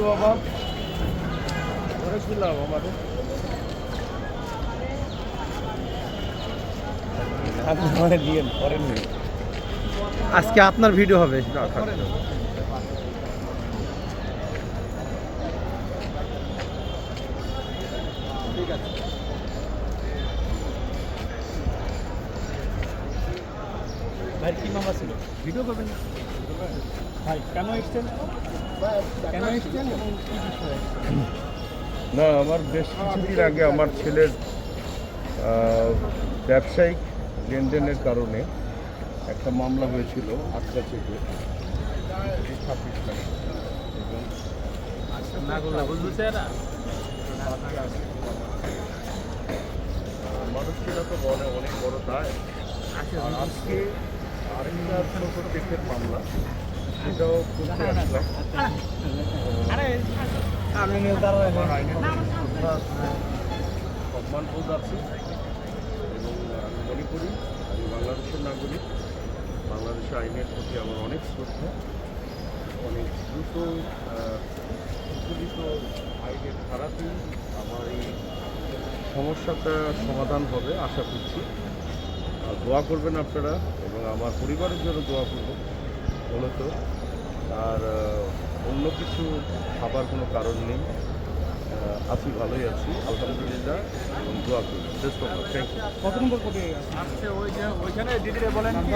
বাবা করে ছিলাম আমাদের দিয়ে করেননি। আজকে আপনার ভিডিও হবে। না থাকবে না। ঠিক আছে। ভাই কি মামলা ছিল? ভিডিও করবেন না ভাই? কেন এসছেন, কেন এসছেন এবং কি বিষয়ে? না আমার বেশ কিছুদিন আগে আমার ছেলের ব্যবসায়িক লেনদেনের কারণে একটা মামলা হয়েছিল আটটা থেকে 26 তারিখ এবং মানুষটিরা তো বলে অনেক বড় দায়। আর আজকে আরেকটা ছোট কেসের মামলা, সেটাও করতে আসলাম। আমার আইনের শ্রদ্ধা আছে, সম্মানবোধ আছে এবং আমি মনে করি আমি বাংলাদেশের নাগরিক। বাংলাদেশের আইনের প্রতি আমার অনেক শ্রদ্ধা। অনেক দ্রুত প্রচলিত আইনের ধারাতেই আমার এই সমস্যাটা সমাধান হবে আশা করছি। আর দোয়া করবেন আপনারা এবং আমার পরিবারের জন্য দোয়া করবেন মূলত। আর অন্য কিছু ভাবার কোনো কারণ নেই। আছি, ভালোই আছি আলহামদুলিল্লাহ এবং দোয়া করবেন। Best of luck. Thank you. কত নম্বর কোর্টে আসছে? ওইখানে দিদিরে বলেন কি